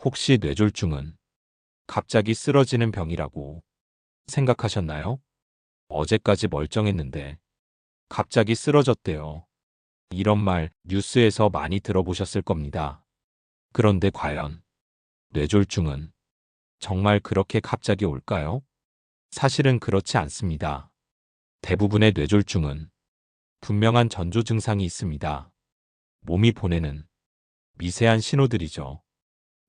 혹시 뇌졸중은 갑자기 쓰러지는 병이라고 생각하셨나요? 어제까지 멀쩡했는데 갑자기 쓰러졌대요. 이런 말 뉴스에서 많이 들어보셨을 겁니다. 그런데 과연 뇌졸중은 정말 그렇게 갑자기 올까요? 사실은 그렇지 않습니다. 대부분의 뇌졸중은 분명한 전조 증상이 있습니다. 몸이 보내는 미세한 신호들이죠.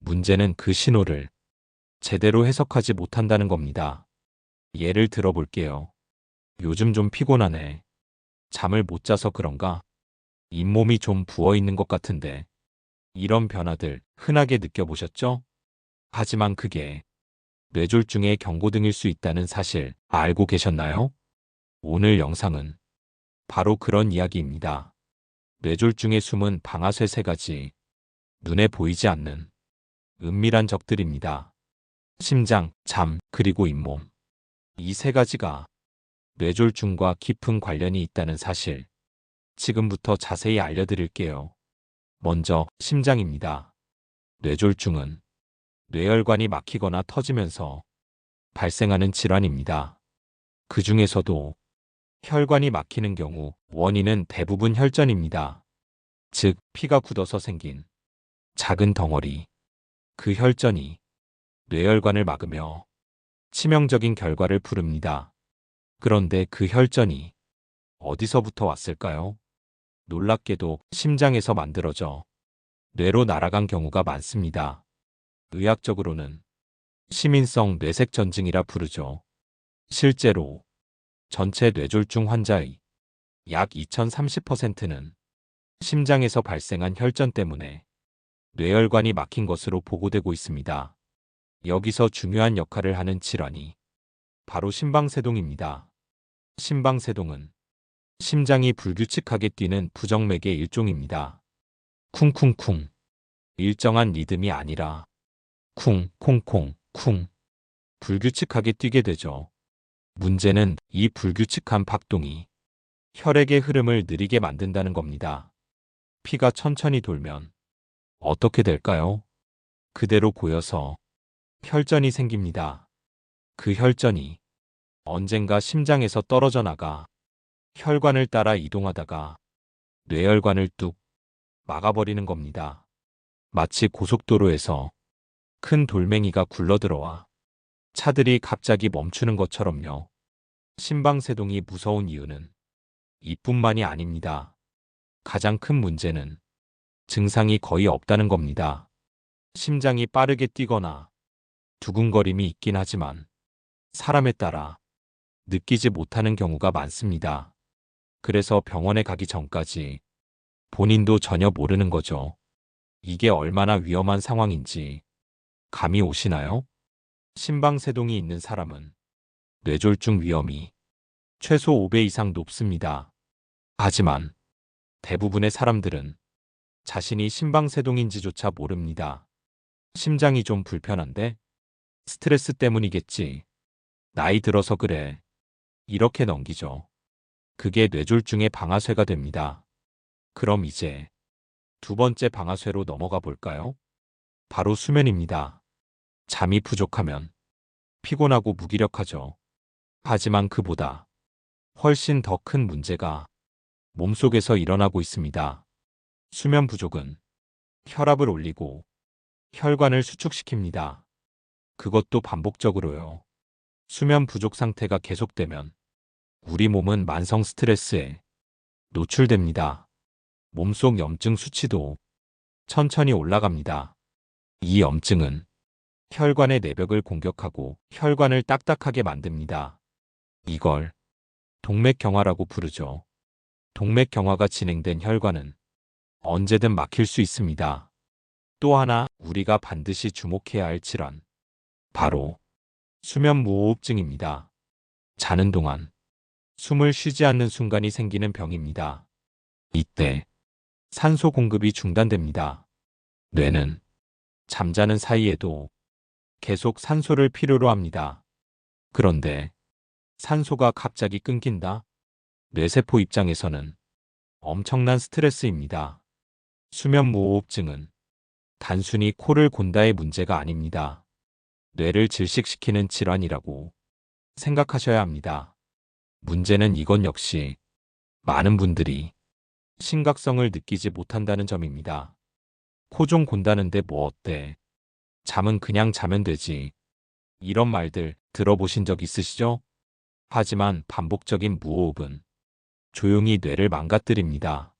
문제는 그 신호를 제대로 해석하지 못한다는 겁니다. 예를 들어 볼게요. 요즘 좀 피곤하네. 잠을 못 자서 그런가? 잇몸이 좀 부어 있는 것 같은데. 이런 변화들 흔하게 느껴보셨죠? 하지만 그게 뇌졸중의 경고등일 수 있다는 사실 알고 계셨나요? 오늘 영상은 바로 그런 이야기입니다. 뇌졸중의 숨은 방아쇠 3가지, 눈에 보이지 않는 은밀한 적들입니다. 심장, 잠, 그리고 잇몸. 이 3가지가 뇌졸중과 깊은 관련이 있다는 사실, 지금부터 자세히 알려드릴게요. 먼저 심장입니다. 뇌졸중은 뇌혈관이 막히거나 터지면서 발생하는 질환입니다. 그 중에서도 혈관이 막히는 경우 원인은 대부분 혈전입니다. 즉, 피가 굳어서 생긴 작은 덩어리. 그 혈전이 뇌혈관을 막으며 치명적인 결과를 부릅니다. 그런데 그 혈전이 어디서부터 왔을까요? 놀랍게도 심장에서 만들어져 뇌로 날아간 경우가 많습니다. 의학적으로는 시민성 뇌색전증이라 부르죠. 실제로 전체 뇌졸중 환자의 약 2030%는 심장에서 발생한 혈전 때문에 뇌혈관이 막힌 것으로 보고되고 있습니다. 여기서 중요한 역할을 하는 질환이 바로 심방세동입니다. 심방세동은 심장이 불규칙하게 뛰는 부정맥의 일종입니다. 쿵쿵쿵. 일정한 리듬이 아니라 쿵, 콩콩, 쿵. 불규칙하게 뛰게 되죠. 문제는 이 불규칙한 박동이 혈액의 흐름을 느리게 만든다는 겁니다. 피가 천천히 돌면 어떻게 될까요? 그대로 고여서 혈전이 생깁니다. 그 혈전이 언젠가 심장에서 떨어져 나가 혈관을 따라 이동하다가 뇌혈관을 뚝 막아버리는 겁니다. 마치 고속도로에서 큰 돌멩이가 굴러들어와 차들이 갑자기 멈추는 것처럼요. 심방세동이 무서운 이유는 이뿐만이 아닙니다. 가장 큰 문제는 증상이 거의 없다는 겁니다. 심장이 빠르게 뛰거나 두근거림이 있긴 하지만 사람에 따라 느끼지 못하는 경우가 많습니다. 그래서 병원에 가기 전까지 본인도 전혀 모르는 거죠. 이게 얼마나 위험한 상황인지 감이 오시나요? 심방세동이 있는 사람은 뇌졸중 위험이 최소 5배 이상 높습니다. 하지만 대부분의 사람들은 자신이 심방세동인지조차 모릅니다. 심장이 좀 불편한데? 스트레스 때문이겠지. 나이 들어서 그래. 이렇게 넘기죠. 그게 뇌졸중의 방아쇠가 됩니다. 그럼 이제 두 번째 방아쇠로 넘어가 볼까요? 바로 수면입니다. 잠이 부족하면 피곤하고 무기력하죠. 하지만 그보다 훨씬 더 큰 문제가 몸속에서 일어나고 있습니다. 수면 부족은 혈압을 올리고 혈관을 수축시킵니다. 그것도 반복적으로요. 수면 부족 상태가 계속되면 우리 몸은 만성 스트레스에 노출됩니다. 몸속 염증 수치도 천천히 올라갑니다. 이 염증은 혈관의 내벽을 공격하고 혈관을 딱딱하게 만듭니다. 이걸 동맥경화라고 부르죠. 동맥경화가 진행된 혈관은 언제든 막힐 수 있습니다. 또 하나 우리가 반드시 주목해야 할 질환. 바로 수면무호흡증입니다. 자는 동안 숨을 쉬지 않는 순간이 생기는 병입니다. 이때 산소 공급이 중단됩니다. 뇌는 잠자는 사이에도 계속 산소를 필요로 합니다. 그런데 산소가 갑자기 끊긴다? 뇌세포 입장에서는 엄청난 스트레스입니다. 수면무호흡증은 단순히 코를 곤다의 문제가 아닙니다. 뇌를 질식시키는 질환이라고 생각하셔야 합니다. 문제는 이건 역시 많은 분들이 심각성을 느끼지 못한다는 점입니다. 코 좀 곤다는데 뭐 어때? 잠은 그냥 자면 되지. 이런 말들 들어보신 적 있으시죠? 하지만 반복적인 무호흡은 조용히 뇌를 망가뜨립니다.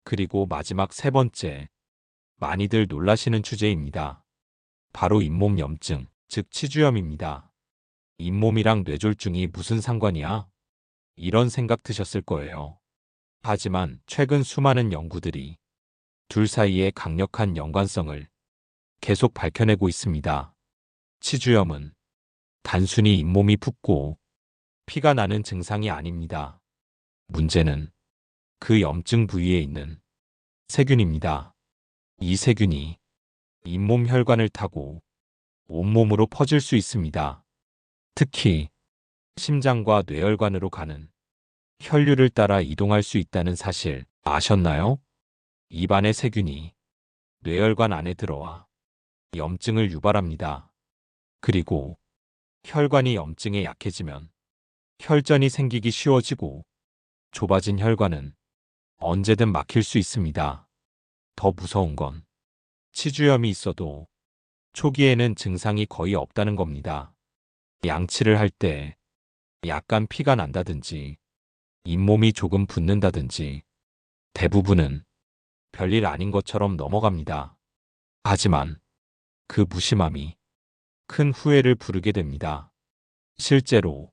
그리고 마지막 세 번째, 많이들 놀라시는 주제입니다. 바로 잇몸 염증, 즉 치주염입니다. 잇몸이랑 뇌졸중이 무슨 상관이야? 이런 생각 드셨을 거예요. 하지만 최근 수많은 연구들이 둘 사이의 강력한 연관성을 계속 밝혀내고 있습니다. 치주염은 단순히 잇몸이 붓고 피가 나는 증상이 아닙니다. 문제는 그 염증 부위에 있는 세균입니다. 이 세균이 잇몸 혈관을 타고 온몸으로 퍼질 수 있습니다. 특히 심장과 뇌혈관으로 가는 혈류를 따라 이동할 수 있다는 사실 아셨나요? 입안의 세균이 뇌혈관 안에 들어와 염증을 유발합니다. 그리고 혈관이 염증에 약해지면 혈전이 생기기 쉬워지고 좁아진 혈관은 언제든 막힐 수 있습니다. 더 무서운 건 치주염이 있어도 초기에는 증상이 거의 없다는 겁니다. 양치를 할 때 약간 피가 난다든지 잇몸이 조금 붓는다든지 대부분은 별일 아닌 것처럼 넘어갑니다. 하지만 그 무심함이 큰 후회를 부르게 됩니다. 실제로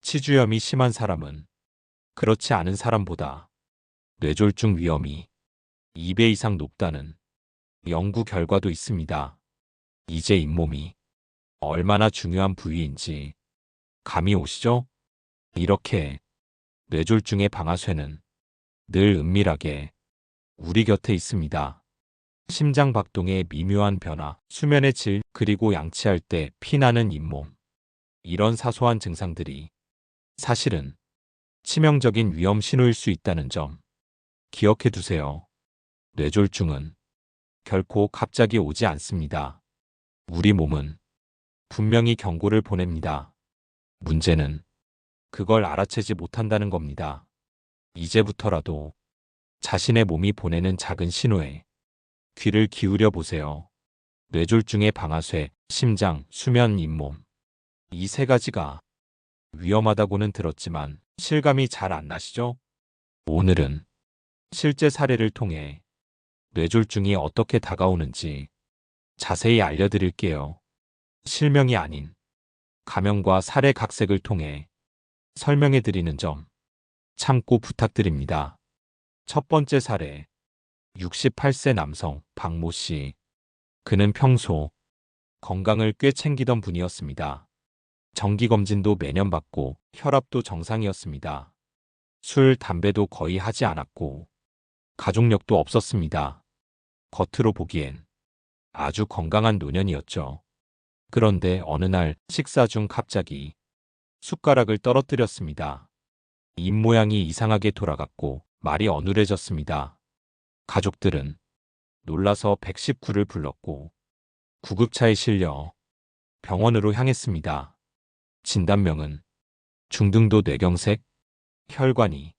치주염이 심한 사람은 그렇지 않은 사람보다 뇌졸중 위험이 2배 이상 높다는 연구 결과도 있습니다. 이제 잇몸이 얼마나 중요한 부위인지 감이 오시죠? 이렇게 뇌졸중의 방아쇠는 늘 은밀하게 우리 곁에 있습니다. 심장 박동의 미묘한 변화, 수면의 질, 그리고 양치할 때 피나는 잇몸. 이런 사소한 증상들이 사실은 치명적인 위험 신호일 수 있다는 점 기억해 두세요. 뇌졸중은 결코 갑자기 오지 않습니다. 우리 몸은 분명히 경고를 보냅니다. 문제는 그걸 알아채지 못한다는 겁니다. 이제부터라도 자신의 몸이 보내는 작은 신호에 귀를 기울여 보세요. 뇌졸중의 방아쇠, 심장, 수면, 잇몸. 이 세 가지가 위험하다고는 들었지만 실감이 잘 안 나시죠? 오늘은 실제 사례를 통해 뇌졸중이 어떻게 다가오는지 자세히 알려드릴게요. 실명이 아닌 가명과 사례 각색을 통해 설명해 드리는 점 참고 부탁드립니다. 첫 번째 사례, 68세 남성 박모 씨. 그는 평소 건강을 꽤 챙기던 분이었습니다. 정기검진도 매년 받고 혈압도 정상이었습니다. 술, 담배도 거의 하지 않았고 가족력도 없었습니다. 겉으로 보기엔 아주 건강한 노년이었죠. 그런데 어느 날 식사 중 갑자기 숟가락을 떨어뜨렸습니다. 입 모양이 이상하게 돌아갔고 말이 어눌해졌습니다. 가족들은 놀라서 119를 불렀고 구급차에 실려 병원으로 향했습니다. 진단명은 중등도 뇌경색, 혈관이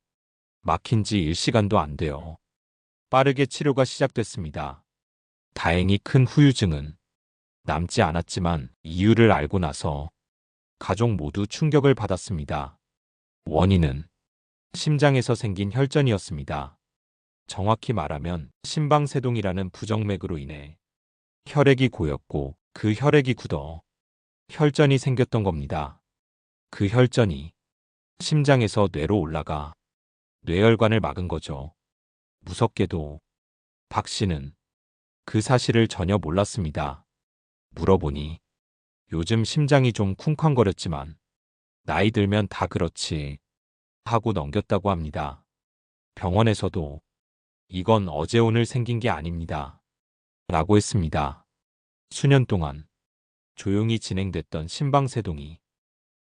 막힌 지 1시간도 안 돼요. 빠르게 치료가 시작됐습니다. 다행히 큰 후유증은 남지 않았지만 이유를 알고 나서 가족 모두 충격을 받았습니다. 원인은 심장에서 생긴 혈전이었습니다. 정확히 말하면 심방세동이라는 부정맥으로 인해 혈액이 고였고 그 혈액이 굳어 혈전이 생겼던 겁니다. 그 혈전이 심장에서 뇌로 올라가 뇌혈관을 막은 거죠. 무섭게도 박 씨는 그 사실을 전혀 몰랐습니다. 물어보니 요즘 심장이 좀 쿵쾅거렸지만 나이 들면 다 그렇지 하고 넘겼다고 합니다. 병원에서도 이건 어제 오늘 생긴 게 아닙니다. 라고 했습니다. 수년 동안 조용히 진행됐던 심방세동이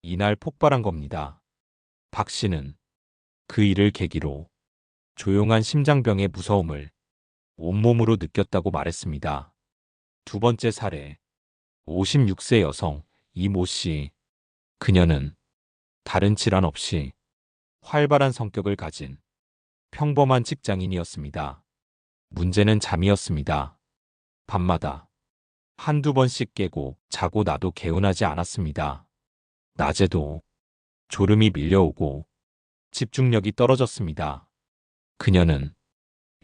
이날 폭발한 겁니다. 박 씨는 그 일을 계기로 조용한 심장병의 무서움을 온몸으로 느꼈다고 말했습니다. 두 번째 사례. 56세 여성 이모 씨. 그녀는 다른 질환 없이 활발한 성격을 가진 평범한 직장인이었습니다. 문제는 잠이었습니다. 밤마다 한두 번씩 깨고 자고 나도 개운하지 않았습니다. 낮에도 졸음이 밀려오고 집중력이 떨어졌습니다. 그녀는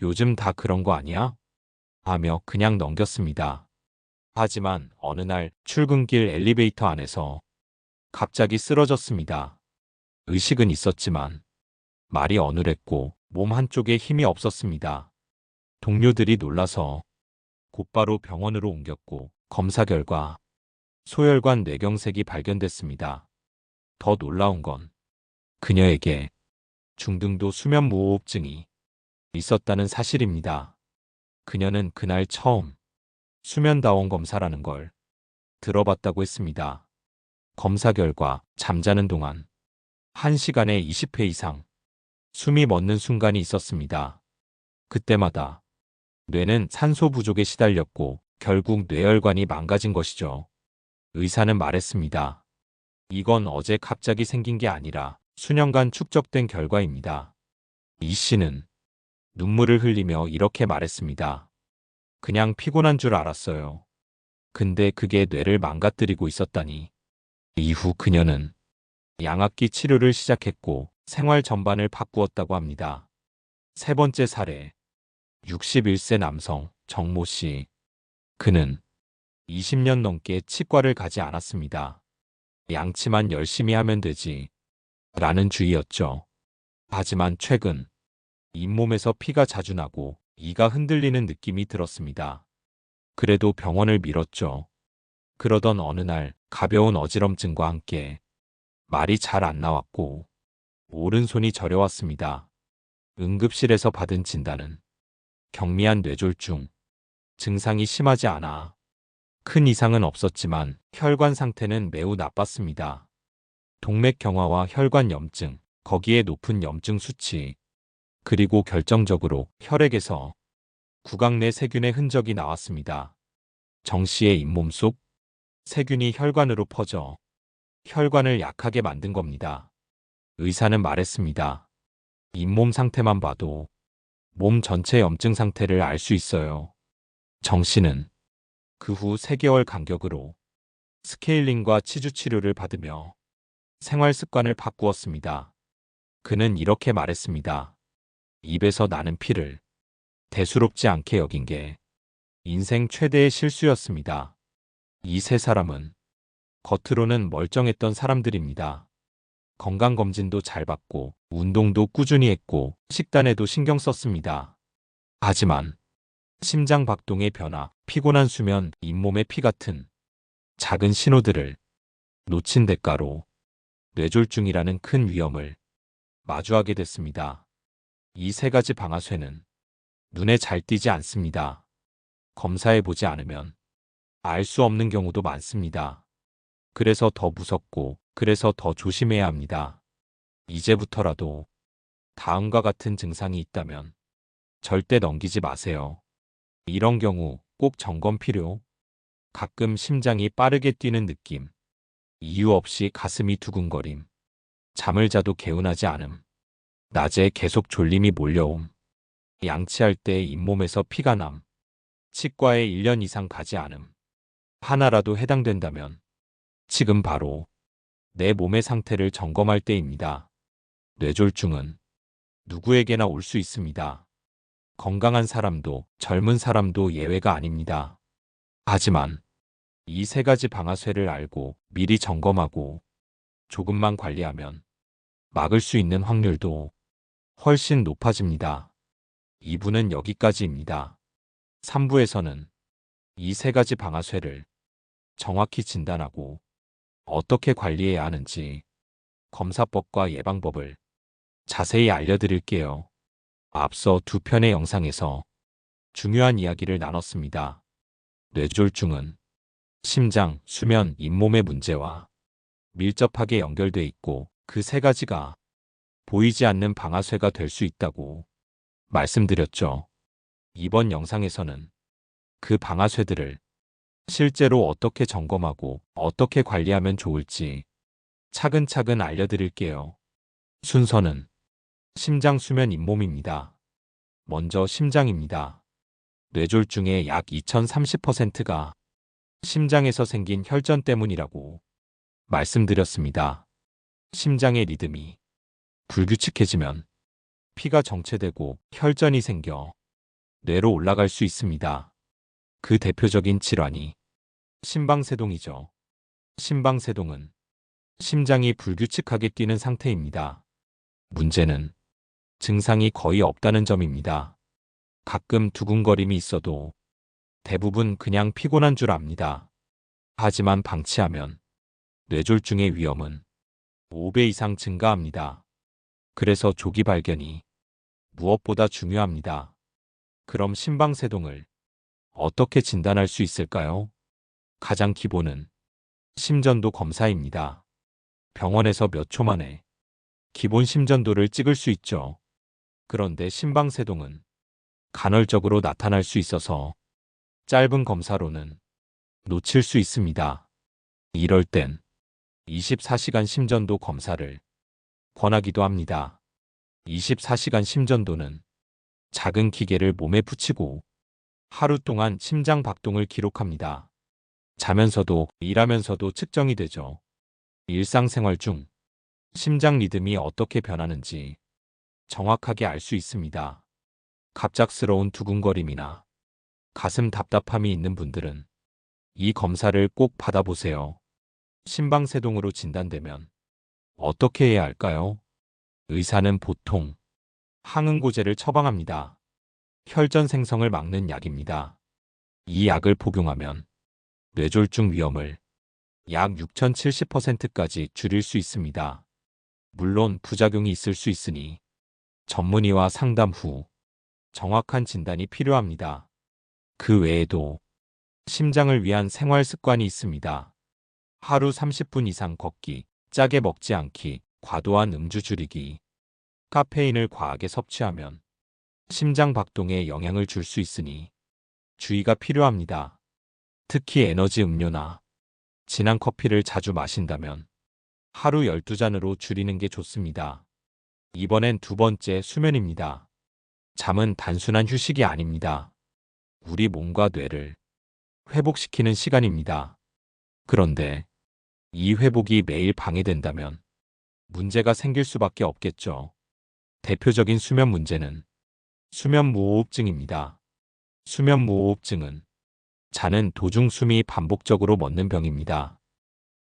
요즘 다 그런 거 아니야? 하며 그냥 넘겼습니다. 하지만 어느 날 출근길 엘리베이터 안에서 갑자기 쓰러졌습니다. 의식은 있었지만 말이 어눌했고 몸 한쪽에 힘이 없었습니다. 동료들이 놀라서 곧바로 병원으로 옮겼고 검사 결과 소혈관 뇌경색이 발견됐습니다. 더 놀라운 건 그녀에게 중등도 수면무호흡증이 있었다는 사실입니다. 그녀는 그날 처음 수면다원 검사라는 걸 들어봤다고 했습니다. 검사 결과 잠자는 동안 1시간에 20회 이상 숨이 멎는 순간이 있었습니다. 그때마다 뇌는 산소 부족에 시달렸고 결국 뇌혈관이 망가진 것이죠. 의사는 말했습니다. 이건 어제 갑자기 생긴 게 아니라 수년간 축적된 결과입니다. 이 씨는 눈물을 흘리며 이렇게 말했습니다. 그냥 피곤한 줄 알았어요. 근데 그게 뇌를 망가뜨리고 있었다니. 이후 그녀는 양압기 치료를 시작했고 생활 전반을 바꾸었다고 합니다. 세 번째 사례. 61세 남성 정모 씨. 그는 20년 넘게 치과를 가지 않았습니다. 양치만 열심히 하면 되지 라는 주의였죠. 하지만 최근 잇몸에서 피가 자주 나고 이가 흔들리는 느낌이 들었습니다. 그래도 병원을 미뤘죠. 그러던 어느 날 가벼운 어지럼증과 함께 말이 잘 안 나왔고 오른손이 저려왔습니다. 응급실에서 받은 진단은 경미한 뇌졸중, 증상이 심하지 않아 큰 이상은 없었지만 혈관 상태는 매우 나빴습니다. 동맥 경화와 혈관 염증, 거기에 높은 염증 수치, 그리고 결정적으로 혈액에서 구강 내 세균의 흔적이 나왔습니다. 정 씨의 잇몸 속 세균이 혈관으로 퍼져 혈관을 약하게 만든 겁니다. 의사는 말했습니다. 잇몸 상태만 봐도 몸 전체 염증 상태를 알 수 있어요. 정 씨는 그 후 3개월 간격으로 스케일링과 치주 치료를 받으며 생활 습관을 바꾸었습니다. 그는 이렇게 말했습니다. 입에서 나는 피를 대수롭지 않게 여긴 게 인생 최대의 실수였습니다. 이 세 사람은 겉으로는 멀쩡했던 사람들입니다. 건강검진도 잘 받고 운동도 꾸준히 했고 식단에도 신경 썼습니다. 하지만 심장 박동의 변화, 피곤한 수면, 잇몸의 피 같은 작은 신호들을 놓친 대가로 뇌졸중이라는 큰 위험을 마주하게 됐습니다. 이 세 가지 방아쇠는 눈에 잘 띄지 않습니다. 검사해보지 않으면 알 수 없는 경우도 많습니다. 그래서 더 무섭고 그래서 더 조심해야 합니다. 이제부터라도 다음과 같은 증상이 있다면 절대 넘기지 마세요. 이런 경우 꼭 점검 필요. 가끔 심장이 빠르게 뛰는 느낌. 이유 없이 가슴이 두근거림. 잠을 자도 개운하지 않음. 낮에 계속 졸림이 몰려옴. 양치할 때 잇몸에서 피가 남. 치과에 1년 이상 가지 않음. 하나라도 해당된다면 지금 바로 내 몸의 상태를 점검할 때입니다. 뇌졸중은 누구에게나 올 수 있습니다. 건강한 사람도 젊은 사람도 예외가 아닙니다. 하지만 이 세 가지 방아쇠를 알고 미리 점검하고 조금만 관리하면 막을 수 있는 확률도 훨씬 높아집니다. 2부는 여기까지입니다. 3부에서는 이 세 가지 방아쇠를 정확히 진단하고 어떻게 관리해야 하는지 검사법과 예방법을 자세히 알려드릴게요. 앞서 두 편의 영상에서 중요한 이야기를 나눴습니다. 뇌졸중은 심장, 수면, 잇몸의 문제와 밀접하게 연결돼 있고 그 세 가지가 보이지 않는 방아쇠가 될 수 있다고 말씀드렸죠. 이번 영상에서는 그 방아쇠들을 실제로 어떻게 점검하고 어떻게 관리하면 좋을지 차근차근 알려드릴게요. 순서는 심장 수면 잇몸입니다. 먼저 심장입니다. 뇌졸중의 약 2030%가 심장에서 생긴 혈전 때문이라고 말씀드렸습니다. 심장의 리듬이 불규칙해지면 피가 정체되고 혈전이 생겨 뇌로 올라갈 수 있습니다. 그 대표적인 질환이 심방세동이죠. 심방세동은 심장이 불규칙하게 뛰는 상태입니다. 문제는 증상이 거의 없다는 점입니다. 가끔 두근거림이 있어도 대부분 그냥 피곤한 줄 압니다. 하지만 방치하면 뇌졸중의 위험은 5배 이상 증가합니다. 그래서 조기 발견이 무엇보다 중요합니다. 그럼 심방세동을 어떻게 진단할 수 있을까요? 가장 기본은 심전도 검사입니다. 병원에서 몇 초 만에 기본 심전도를 찍을 수 있죠. 그런데 심방세동은 간헐적으로 나타날 수 있어서 짧은 검사로는 놓칠 수 있습니다. 이럴 땐 24시간 심전도 검사를 권하기도 합니다. 24시간 심전도는 작은 기계를 몸에 붙이고 하루 동안 심장 박동을 기록합니다. 자면서도 일하면서도 측정이 되죠. 일상생활 중 심장 리듬이 어떻게 변하는지 정확하게 알 수 있습니다. 갑작스러운 두근거림이나 가슴 답답함이 있는 분들은 이 검사를 꼭 받아보세요. 심방세동으로 진단되면 어떻게 해야 할까요? 의사는 보통 항응고제를 처방합니다. 혈전 생성을 막는 약입니다. 이 약을 복용하면 뇌졸중 위험을 약 6070%까지 줄일 수 있습니다. 물론 부작용이 있을 수 있으니 전문의와 상담 후 정확한 진단이 필요합니다. 그 외에도 심장을 위한 생활 습관이 있습니다. 하루 30분 이상 걷기, 짜게 먹지 않기, 과도한 음주 줄이기, 카페인을 과하게 섭취하면 심장 박동에 영향을 줄 수 있으니 주의가 필요합니다. 특히 에너지 음료나 진한 커피를 자주 마신다면 하루 12잔으로 줄이는 게 좋습니다. 이번엔 두 번째 수면입니다. 잠은 단순한 휴식이 아닙니다. 우리 몸과 뇌를 회복시키는 시간입니다. 그런데 이 회복이 매일 방해된다면 문제가 생길 수밖에 없겠죠. 대표적인 수면 문제는 수면무호흡증입니다. 수면무호흡증은 자는 도중 숨이 반복적으로 멎는 병입니다.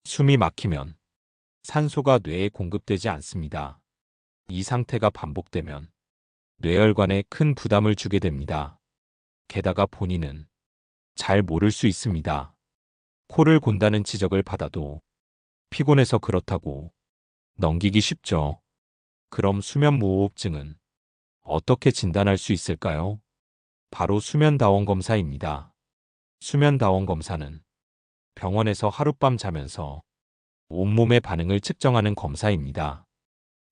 숨이 막히면 산소가 뇌에 공급되지 않습니다. 이 상태가 반복되면 뇌혈관에 큰 부담을 주게 됩니다. 게다가 본인은 잘 모를 수 있습니다. 코를 곤다는 지적을 받아도 피곤해서 그렇다고 넘기기 쉽죠. 그럼 수면무호흡증은 어떻게 진단할 수 있을까요? 바로 수면다원 검사입니다. 수면다원 검사는 병원에서 하룻밤 자면서 온몸의 반응을 측정하는 검사입니다.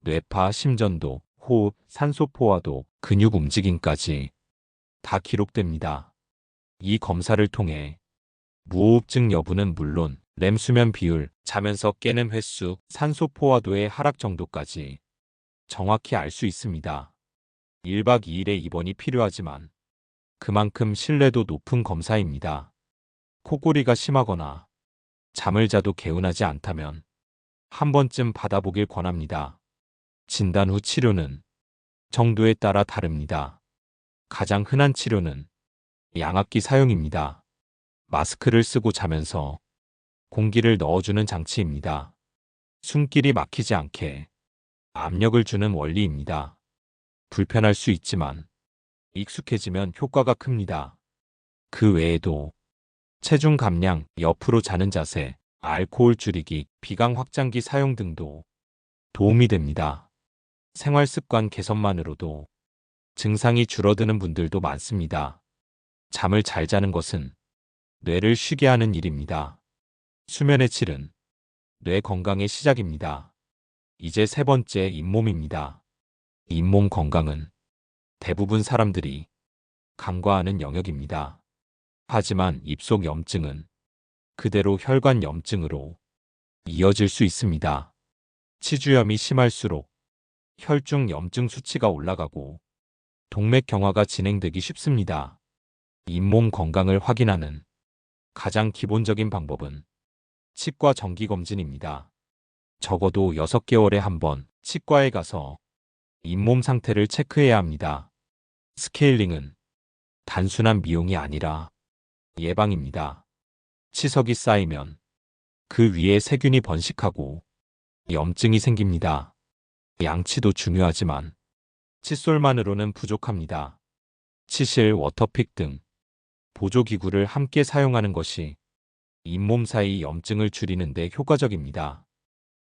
뇌파, 심전도, 호흡, 산소 포화도, 근육 움직임까지 다 기록됩니다. 이 검사를 통해 무호흡증 여부는 물론 렘 수면 비율, 자면서 깨는 횟수, 산소 포화도의 하락 정도까지 정확히 알 수 있습니다. 1박 2일의 입원이 필요하지만 그만큼 신뢰도 높은 검사입니다. 코골이가 심하거나 잠을 자도 개운하지 않다면 한 번쯤 받아보길 권합니다. 진단 후 치료는 정도에 따라 다릅니다. 가장 흔한 치료는 양압기 사용입니다. 마스크를 쓰고 자면서 공기를 넣어주는 장치입니다. 숨길이 막히지 않게 압력을 주는 원리입니다. 불편할 수 있지만 익숙해지면 효과가 큽니다. 그 외에도 체중 감량, 옆으로 자는 자세, 알코올 줄이기, 비강 확장기 사용 등도 도움이 됩니다. 생활 습관 개선만으로도 증상이 줄어드는 분들도 많습니다. 잠을 잘 자는 것은 뇌를 쉬게 하는 일입니다. 수면의 질은 뇌 건강의 시작입니다. 이제 세 번째 잇몸입니다. 잇몸 건강은 대부분 사람들이 간과하는 영역입니다. 하지만 입속 염증은 그대로 혈관 염증으로 이어질 수 있습니다. 치주염이 심할수록 혈중 염증 수치가 올라가고 동맥 경화가 진행되기 쉽습니다. 잇몸 건강을 확인하는 가장 기본적인 방법은 치과 정기검진입니다. 적어도 6개월에 한 번 치과에 가서 잇몸 상태를 체크해야 합니다. 스케일링은 단순한 미용이 아니라 예방입니다. 치석이 쌓이면 그 위에 세균이 번식하고 염증이 생깁니다. 양치도 중요하지만 칫솔만으로는 부족합니다. 치실, 워터픽 등 보조기구를 함께 사용하는 것이 잇몸 사이 염증을 줄이는 데 효과적입니다.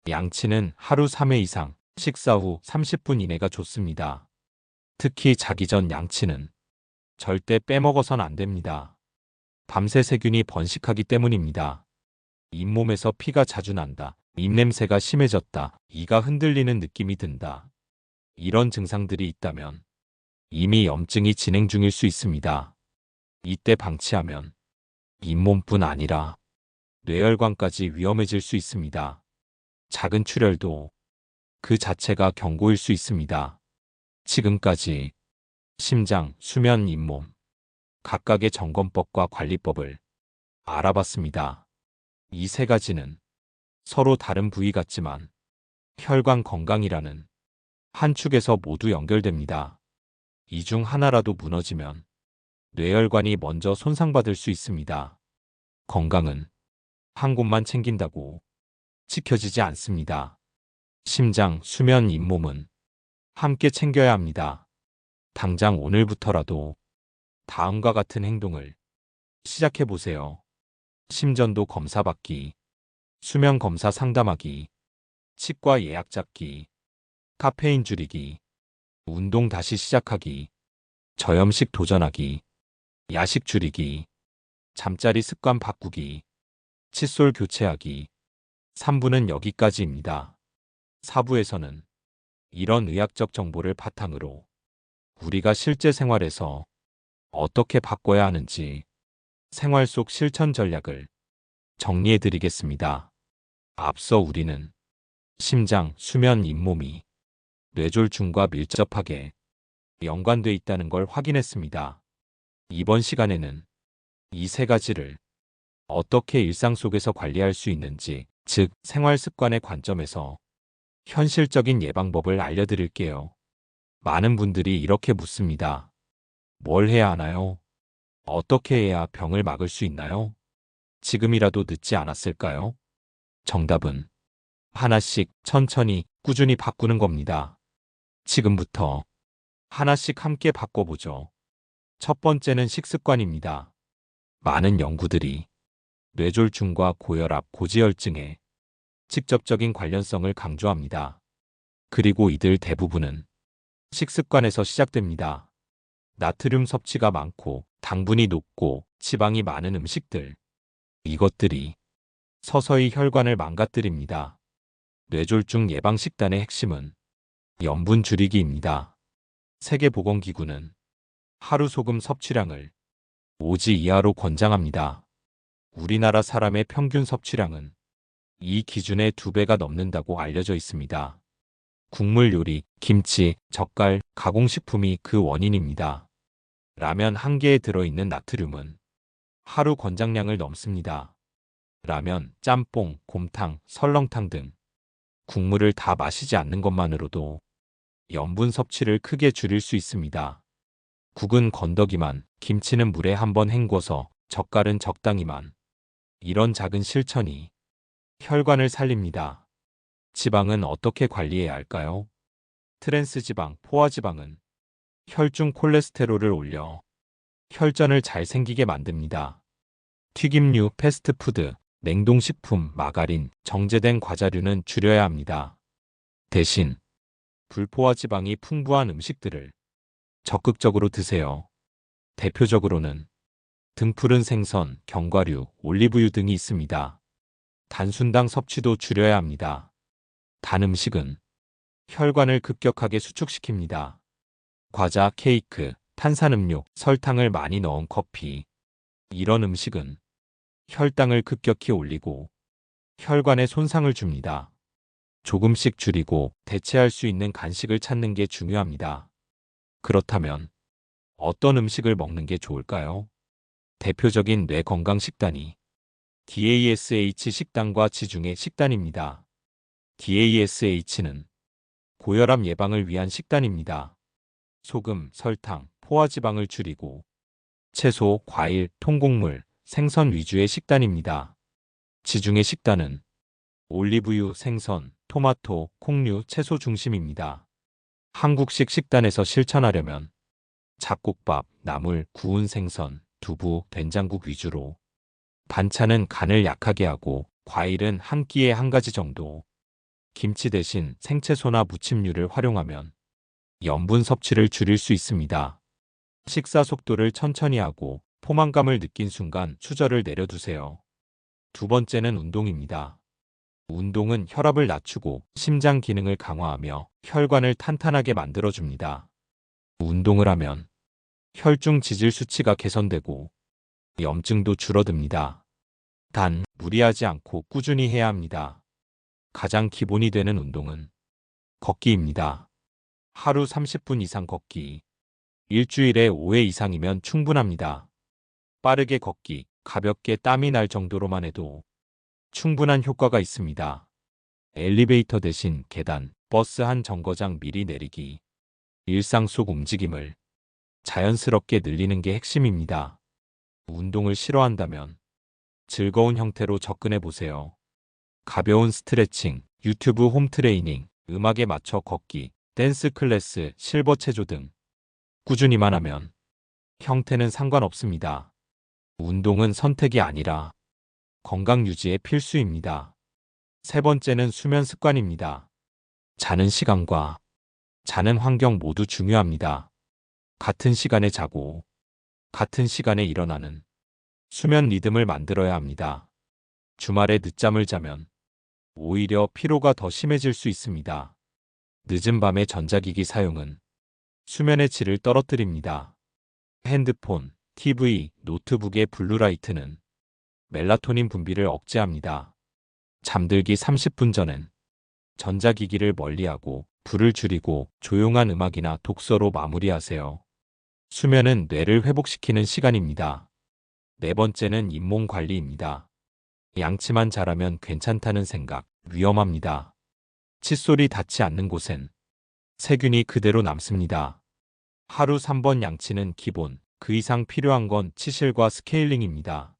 양치는 하루 3회 이상, 식사 후 30분 이내가 좋습니다. 특히 자기 전 양치는 절대 빼먹어선 안 됩니다. 밤새 세균이 번식하기 때문입니다. 잇몸에서 피가 자주 난다, 입냄새가 심해졌다, 이가 흔들리는 느낌이 든다. 이런 증상들이 있다면 이미 염증이 진행 중일 수 있습니다. 이때 방치하면 잇몸뿐 아니라 뇌혈관까지 위험해질 수 있습니다. 작은 출혈도 그 자체가 경고일 수 있습니다. 지금까지 심장, 수면, 잇몸 각각의 점검법과 관리법을 알아봤습니다. 이 세 가지는 서로 다른 부위 같지만 혈관 건강이라는 한 축에서 모두 연결됩니다. 이 중 하나라도 무너지면 뇌혈관이 먼저 손상받을 수 있습니다. 건강은 한 곳만 챙긴다고 지켜지지 않습니다. 심장, 수면, 잇몸은 함께 챙겨야 합니다. 당장 오늘부터라도 다음과 같은 행동을 시작해 보세요. 심전도 검사 받기, 수면 검사 상담하기, 치과 예약 잡기, 카페인 줄이기, 운동 다시 시작하기, 저염식 도전하기, 야식 줄이기, 잠자리 습관 바꾸기, 칫솔 교체하기. 3부는 여기까지입니다. 4부에서는 이런 의학적 정보를 바탕으로 우리가 실제 생활에서 어떻게 바꿔야 하는지 생활 속 실천 전략을 정리해 드리겠습니다. 앞서 우리는 심장, 수면, 잇몸이 뇌졸중과 밀접하게 연관돼 있다는 걸 확인했습니다. 이번 시간에는 이 세 가지를 어떻게 일상 속에서 관리할 수 있는지, 즉 생활 습관의 관점에서 현실적인 예방법을 알려드릴게요. 많은 분들이 이렇게 묻습니다. 뭘 해야 하나요? 어떻게 해야 병을 막을 수 있나요? 지금이라도 늦지 않았을까요? 정답은 하나씩 천천히 꾸준히 바꾸는 겁니다. 지금부터 하나씩 함께 바꿔보죠. 첫 번째는 식습관입니다. 많은 연구들이 뇌졸중과 고혈압, 고지혈증의 직접적인 관련성을 강조합니다. 그리고 이들 대부분은 식습관에서 시작됩니다. 나트륨 섭취가 많고 당분이 높고 지방이 많은 음식들. 이것들이 서서히 혈관을 망가뜨립니다. 뇌졸중 예방 식단의 핵심은 염분 줄이기입니다. 세계보건기구는 하루 소금 섭취량을 5지 이하로 권장합니다. 우리나라 사람의 평균 섭취량은 이 기준의 2배가 넘는다고 알려져 있습니다. 국물 요리, 김치, 젓갈, 가공식품이 그 원인입니다. 라면 한 개에 들어있는 나트륨은 하루 권장량을 넘습니다. 라면, 짬뽕, 곰탕, 설렁탕 등 국물을 다 마시지 않는 것만으로도 염분 섭취를 크게 줄일 수 있습니다. 국은 건더기만, 김치는 물에 한번 헹궈서, 젓갈은 적당히만. 이런 작은 실천이 혈관을 살립니다. 지방은 어떻게 관리해야 할까요? 트랜스지방, 포화지방은 혈중 콜레스테롤을 올려 혈전을 잘 생기게 만듭니다. 튀김류, 패스트푸드, 냉동식품, 마가린, 정제된 과자류는 줄여야 합니다. 대신 불포화지방이 풍부한 음식들을 적극적으로 드세요. 대표적으로는 등푸른 생선, 견과류, 올리브유 등이 있습니다. 단순당 섭취도 줄여야 합니다. 단 음식은 혈관을 급격하게 수축시킵니다. 과자, 케이크, 탄산음료, 설탕을 많이 넣은 커피. 이런 음식은 혈당을 급격히 올리고 혈관에 손상을 줍니다. 조금씩 줄이고 대체할 수 있는 간식을 찾는 게 중요합니다. 그렇다면 어떤 음식을 먹는 게 좋을까요? 대표적인 뇌 건강 식단이 DASH 식단과 지중해 식단입니다. DASH는 고혈압 예방을 위한 식단입니다. 소금, 설탕, 포화지방을 줄이고 채소, 과일, 통곡물, 생선 위주의 식단입니다. 지중해 식단은 올리브유, 생선, 토마토, 콩류, 채소 중심입니다. 한국식 식단에서 실천하려면 잡곡밥, 나물, 구운 생선, 두부, 된장국 위주로 반찬은 간을 약하게 하고 과일은 한 끼에 한 가지 정도, 김치 대신 생채소나 무침류를 활용하면 염분 섭취를 줄일 수 있습니다. 식사 속도를 천천히 하고 포만감을 느낀 순간 수저를 내려두세요. 두 번째는 운동입니다. 운동은 혈압을 낮추고 심장 기능을 강화하며 혈관을 탄탄하게 만들어줍니다. 운동을 하면 혈중 지질 수치가 개선되고 염증도 줄어듭니다. 단, 무리하지 않고 꾸준히 해야 합니다. 가장 기본이 되는 운동은 걷기입니다. 하루 30분 이상 걷기. 일주일에 5회 이상이면 충분합니다. 빠르게 걷기, 가볍게 땀이 날 정도로만 해도 충분한 효과가 있습니다. 엘리베이터 대신 계단, 버스 한 정거장 미리 내리기. 일상 속 움직임을 자연스럽게 늘리는 게 핵심입니다. 운동을 싫어한다면 즐거운 형태로 접근해 보세요. 가벼운 스트레칭, 유튜브 홈 트레이닝, 음악에 맞춰 걷기, 댄스 클래스, 실버 체조 등 꾸준히만 하면 형태는 상관없습니다. 운동은 선택이 아니라 건강 유지의 필수입니다. 세 번째는 수면 습관입니다. 자는 시간과 자는 환경 모두 중요합니다. 같은 시간에 자고 같은 시간에 일어나는 수면 리듬을 만들어야 합니다. 주말에 늦잠을 자면 오히려 피로가 더 심해질 수 있습니다. 늦은 밤에 전자기기 사용은 수면의 질을 떨어뜨립니다. 핸드폰, TV, 노트북의 블루라이트는 멜라토닌 분비를 억제합니다. 잠들기 30분 전엔 전자기기를 멀리하고 불을 줄이고 조용한 음악이나 독서로 마무리하세요. 수면은 뇌를 회복시키는 시간입니다. 네 번째는 잇몸 관리입니다. 양치만 잘하면 괜찮다는 생각, 위험합니다. 칫솔이 닿지 않는 곳엔 세균이 그대로 남습니다. 하루 3번 양치는 기본, 그 이상 필요한 건 치실과 스케일링입니다.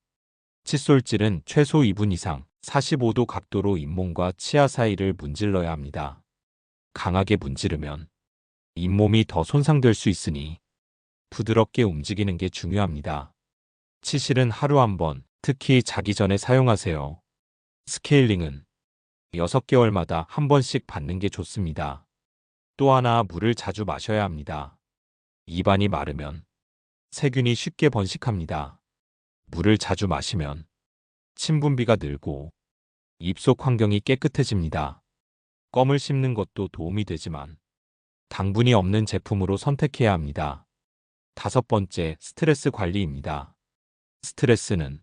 칫솔질은 최소 2분 이상 45도 각도로 잇몸과 치아 사이를 문질러야 합니다. 강하게 문지르면 잇몸이 더 손상될 수 있으니 부드럽게 움직이는 게 중요합니다. 치실은 하루 한 번, 특히 자기 전에 사용하세요. 스케일링은 6개월마다 한 번씩 받는 게 좋습니다. 또 하나, 물을 자주 마셔야 합니다. 입안이 마르면 세균이 쉽게 번식합니다. 물을 자주 마시면 침 분비가 늘고 입속 환경이 깨끗해집니다. 껌을 씹는 것도 도움이 되지만 당분이 없는 제품으로 선택해야 합니다. 다섯 번째, 스트레스 관리입니다. 스트레스는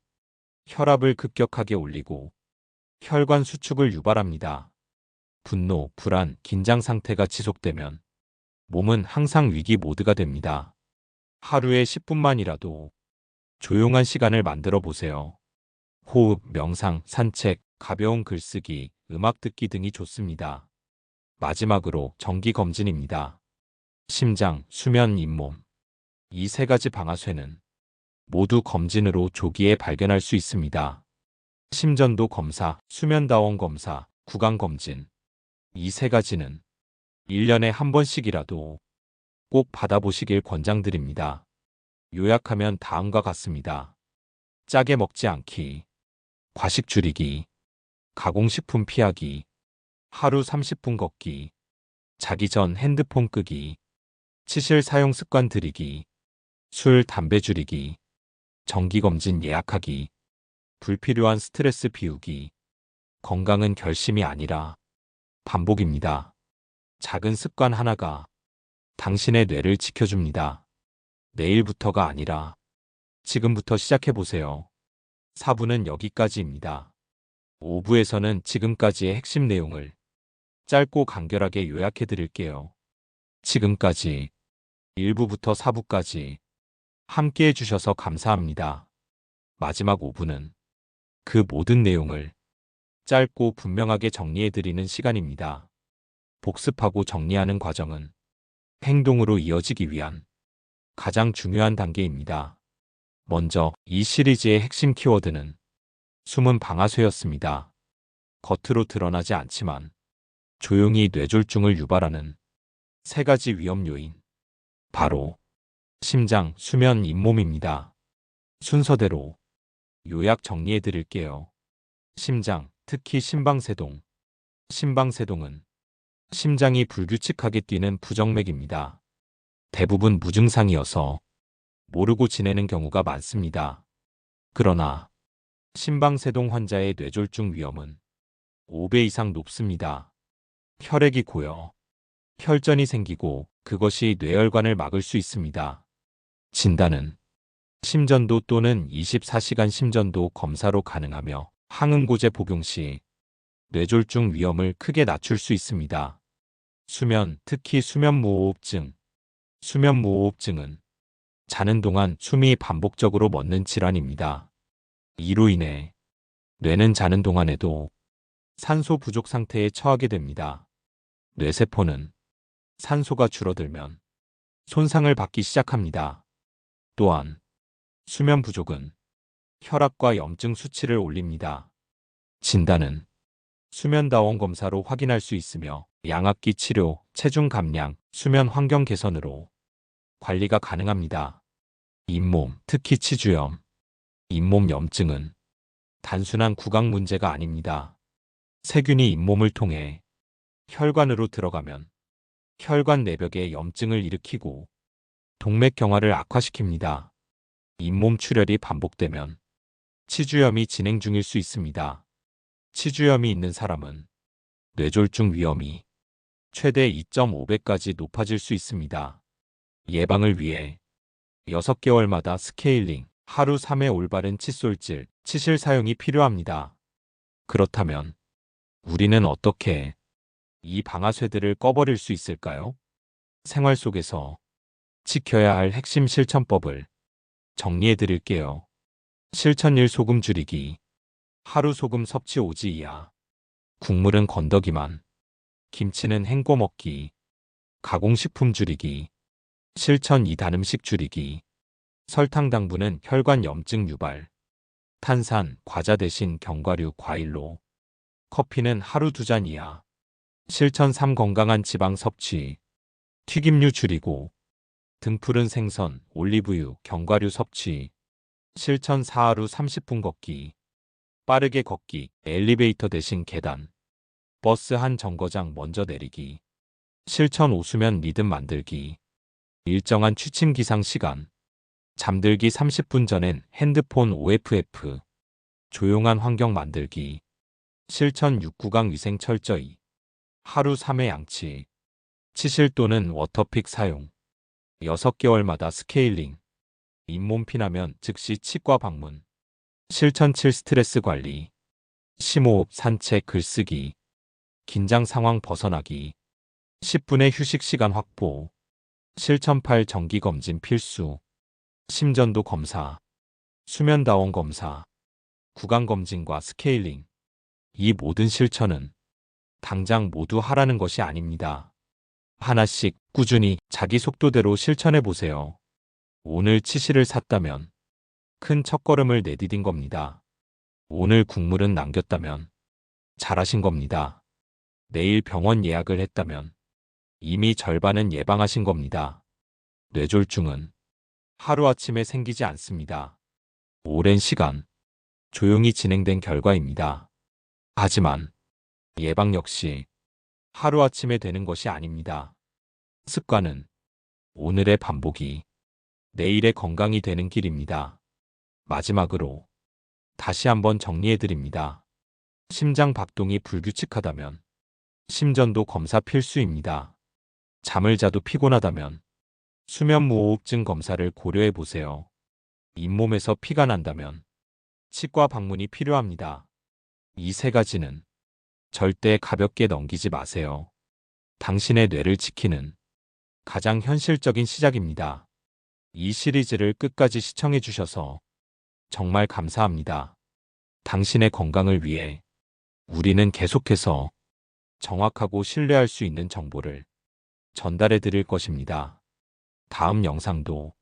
혈압을 급격하게 올리고 혈관 수축을 유발합니다. 분노, 불안, 긴장 상태가 지속되면 몸은 항상 위기 모드가 됩니다. 하루에 10분만이라도 조용한 시간을 만들어 보세요. 호흡, 명상, 산책, 가벼운 글쓰기, 음악 듣기 등이 좋습니다. 마지막으로 정기 검진입니다. 심장, 수면, 잇몸. 이 세 가지 방아쇠는 모두 검진으로 조기에 발견할 수 있습니다. 심전도 검사, 수면다원 검사, 구강 검진. 이 세 가지는 1년에 한 번씩이라도 꼭 받아보시길 권장드립니다. 요약하면 다음과 같습니다. 짜게 먹지 않기, 과식 줄이기, 가공식품 피하기, 하루 30분 걷기, 자기 전 핸드폰 끄기, 치실 사용 습관 들이기, 술, 담배 줄이기, 정기검진 예약하기, 불필요한 스트레스 비우기. 건강은 결심이 아니라 반복입니다. 작은 습관 하나가 당신의 뇌를 지켜줍니다. 내일부터가 아니라 지금부터 시작해보세요. 4부는 여기까지입니다. 5부에서는 지금까지의 핵심 내용을 짧고 간결하게 요약해 드릴게요. 지금까지 1부부터 4부까지 함께 해주셔서 감사합니다. 마지막 5부는 그 모든 내용을 짧고 분명하게 정리해 드리는 시간입니다. 복습하고 정리하는 과정은 행동으로 이어지기 위한 가장 중요한 단계입니다. 먼저 이 시리즈의 핵심 키워드는 숨은 방아쇠였습니다. 겉으로 드러나지 않지만 조용히 뇌졸중을 유발하는 세 가지 위험 요인. 바로 심장, 수면, 잇몸입니다. 순서대로 요약 정리해 드릴게요. 심장, 특히 심방세동. 심방세동은 심장이 불규칙하게 뛰는 부정맥입니다. 대부분 무증상이어서 모르고 지내는 경우가 많습니다. 그러나 심방세동 환자의 뇌졸중 위험은 5배 이상 높습니다. 혈액이 고여 혈전이 생기고 그것이 뇌혈관을 막을 수 있습니다. 진단은 심전도 또는 24시간 심전도 검사로 가능하며 항응고제 복용 시 뇌졸중 위험을 크게 낮출 수 있습니다. 수면, 특히 수면무호흡증. 수면무호흡증은 자는 동안 숨이 반복적으로 멎는 질환입니다. 이로 인해 뇌는 자는 동안에도 산소 부족 상태에 처하게 됩니다. 뇌세포는 산소가 줄어들면 손상을 받기 시작합니다. 또한 수면 부족은 혈압과 염증 수치를 올립니다. 진단은 수면다원 검사로 확인할 수 있으며 양압기 치료, 체중 감량, 수면 환경 개선으로 관리가 가능합니다. 잇몸, 특히 치주염. 잇몸 염증은 단순한 구강 문제가 아닙니다. 세균이 잇몸을 통해 혈관으로 들어가면 혈관 내벽에 염증을 일으키고 동맥경화를 악화시킵니다. 잇몸 출혈이 반복되면 치주염이 진행 중일 수 있습니다. 치주염이 있는 사람은 뇌졸중 위험이 최대 2.5배까지 높아질 수 있습니다. 예방을 위해 6개월마다 스케일링, 하루 3회 올바른 칫솔질, 치실 사용이 필요합니다. 그렇다면 우리는 어떻게 이 방아쇠들을 꺼버릴 수 있을까요? 생활 속에서 지켜야 할 핵심 실천법을 정리해 드릴게요. 실천 1. 소금 줄이기. 하루 소금 섭취 5지 이하. 국물은 건더기만. 김치는 헹궈 먹기. 가공식품 줄이기. 실천 2. 단 음식 줄이기. 설탕 당분은 혈관 염증 유발. 탄산, 과자 대신 견과류, 과일로. 커피는 하루 2잔 이하. 실천 3. 건강한 지방 섭취. 튀김류 줄이고. 등푸른 생선, 올리브유, 견과류 섭취. 실천 4. 하루 30분 걷기. 빠르게 걷기, 엘리베이터 대신 계단. 버스 한 정거장 먼저 내리기. 실천 5. 수면 리듬 만들기. 일정한 취침 기상 시간. 잠들기 30분 전엔 핸드폰 OFF. 조용한 환경 만들기. 실천 6. 구강 위생 철저히. 하루 3회 양치. 치실 또는 워터픽 사용. 6개월마다 스케일링. 잇몸 피나면 즉시 치과 방문. 실천 7. 스트레스 관리. 심호흡, 산책, 글쓰기. 긴장 상황 벗어나기. 10분의 휴식 시간 확보. 실천 8. 정기검진 필수. 심전도 검사. 수면다원 검사. 구강검진과 스케일링. 이 모든 실천은 당장 모두 하라는 것이 아닙니다. 하나씩 꾸준히 자기 속도대로 실천해 보세요. 오늘 치실을 샀다면 큰 첫걸음을 내디딘 겁니다. 오늘 국물은 남겼다면 잘하신 겁니다. 내일 병원 예약을 했다면 이미 절반은 예방하신 겁니다. 뇌졸중은 하루아침에 생기지 않습니다. 오랜 시간 조용히 진행된 결과입니다. 하지만 예방 역시 하루아침에 되는 것이 아닙니다. 습관은 오늘의 반복이 내일의 건강이 되는 길입니다. 마지막으로 다시 한번 정리해 드립니다. 심장 박동이 불규칙하다면 심전도 검사 필수입니다. 잠을 자도 피곤하다면 수면무호흡증 검사를 고려해 보세요. 잇몸에서 피가 난다면 치과 방문이 필요합니다. 이 세 가지는 절대 가볍게 넘기지 마세요. 당신의 뇌를 지키는 가장 현실적인 시작입니다. 이 시리즈를 끝까지 시청해 주셔서 정말 감사합니다. 당신의 건강을 위해 우리는 계속해서 정확하고 신뢰할 수 있는 정보를 전달해 드릴 것입니다. 다음 영상도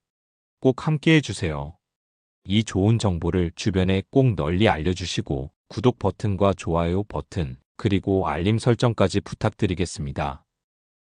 꼭 함께 해주세요. 이 좋은 정보를 주변에 꼭 널리 알려주시고 구독 버튼과 좋아요 버튼 그리고 알림 설정까지 부탁드리겠습니다.